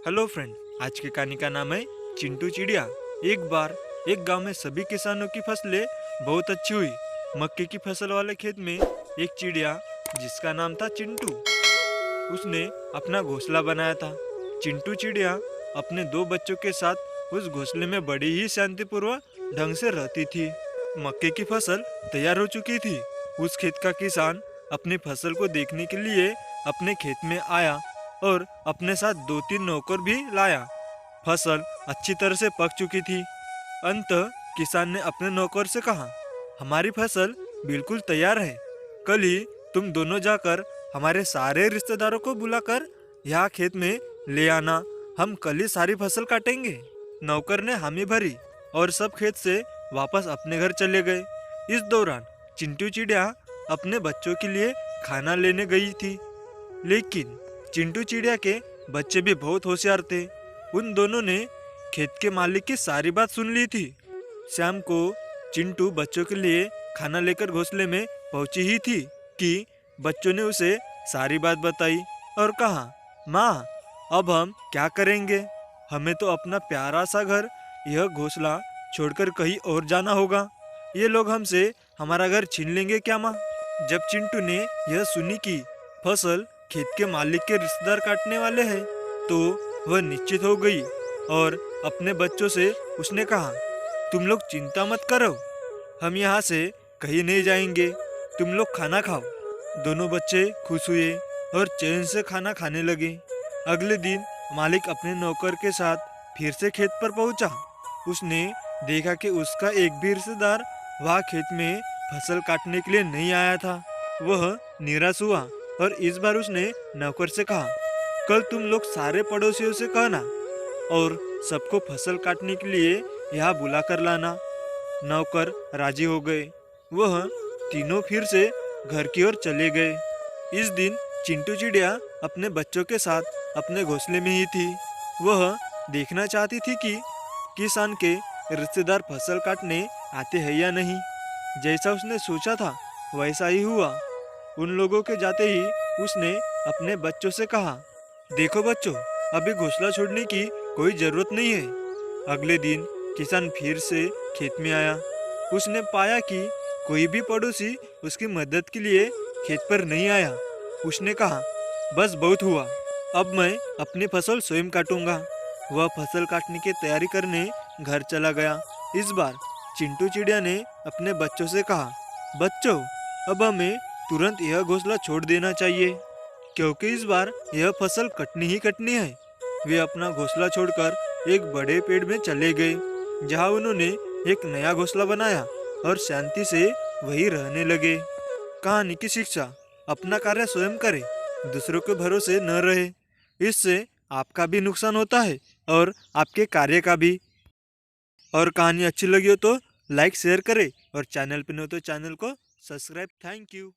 Hello friend. आज की कहानी का नाम है चिंटू चिड़िया। एक बार एक गांव में सभी किसानों की फसलें बहुत अच्छी हुई। मक्के की फसल वाले खेत में एक चिड़िया जिसका नाम था चिंटू, उसने अपना घोंसला बनाया था। चिंटू चिड़िया अपने दो बच्चों के साथ उस घोंसले में बड़ी ही शांतिपूर्वक ढंग से रहती थी। मक्के की फसल तैयार हो चुकी थी। उस खेत का किसान अपनी फसल को देखने के लिए अपने खेत में आया और अपने साथ दो तीन नौकर भी लाया। फसल अच्छी तरह से पक चुकी थी। अंत किसान ने अपने नौकर से कहा, हमारी फसल बिल्कुल तैयार है। कल ही तुम दोनों जाकर हमारे सारे रिश्तेदारों को बुलाकर यहाँ खेत में ले आना। हम कल ही सारी फसल काटेंगे। नौकर ने हामी भरी और सब खेत से वापस अपने घर चले गए। इस दौरान चिंटू चिड़िया अपने बच्चों के लिए खाना लेने गई थी, लेकिन चिंटू चिड़िया के बच्चे भी बहुत होशियार थे। उन दोनों ने खेत के मालिक की सारी बात सुन ली थी। शाम को चिंटू बच्चों के लिए खाना लेकर घोंसले में पहुंची ही थी कि बच्चों ने उसे सारी बात बताई और कहा, माँ, अब हम क्या करेंगे? हमें तो अपना प्यारा सा घर, यह घोंसला छोड़कर कहीं और जाना होगा। ये लोग हमसे हमारा घर छीन लेंगे क्या माँ? जब चिंटू ने यह सुनी कि फसल खेत के मालिक के रिश्तेदार काटने वाले हैं, तो वह निश्चित हो गई और अपने बच्चों से उसने कहा, तुम लोग चिंता मत करो, हम यहाँ से कहीं नहीं जाएंगे, तुम लोग खाना खाओ। दोनों बच्चे खुश हुए और चैन से खाना खाने लगे। अगले दिन मालिक अपने नौकर के साथ फिर से खेत पर पहुंचा। उसने देखा कि उसका एक भी रिश्तेदार वहाँ खेत में फसल काटने के लिए नहीं आया था। वह निराश हुआ और इस बार उसने नौकर से कहा, कल तुम लोग सारे पड़ोसियों से कहना और सबको फसल काटने के लिए यहाँ बुला कर लाना। नौकर राजी हो गए। वह तीनों फिर से घर की ओर चले गए। इस दिन चिंटू चिड़िया अपने बच्चों के साथ अपने घोंसले में ही थी। वह देखना चाहती थी कि किसान के रिश्तेदार फसल काटने आते हैं या नहीं। जैसा उसने सोचा था वैसा ही हुआ। उन लोगों के जाते ही उसने अपने बच्चों से कहा, देखो बच्चों, अभी घोंसला छोड़ने की कोई जरूरत नहीं है। अगले दिन किसान फिर से खेत में आया। उसने पाया कि कोई भी पड़ोसी उसकी मदद के लिए खेत पर नहीं आया। उसने कहा, बस बहुत हुआ, अब मैं अपनी फसल स्वयं काटूंगा। वह फसल काटने की तैयारी करने घर चला गया। इस बार चिंटू चिड़िया ने अपने बच्चों से कहा, बच्चों, अब हमें तुरंत यह घोंसला छोड़ देना चाहिए, क्योंकि इस बार यह फसल कटनी ही कटनी है। वे अपना घोंसला छोड़कर एक बड़े पेड़ में चले गए, जहां उन्होंने एक नया घोंसला बनाया और शांति से वहीं रहने लगे। कहानी की शिक्षा, अपना कार्य स्वयं करें, दूसरों के भरोसे न रहे। इससे आपका भी नुकसान होता है और आपके कार्य का भी। और कहानी अच्छी लगी हो तो लाइक शेयर करें और चैनल पर न हो तो चैनल को सब्सक्राइब। Thank you.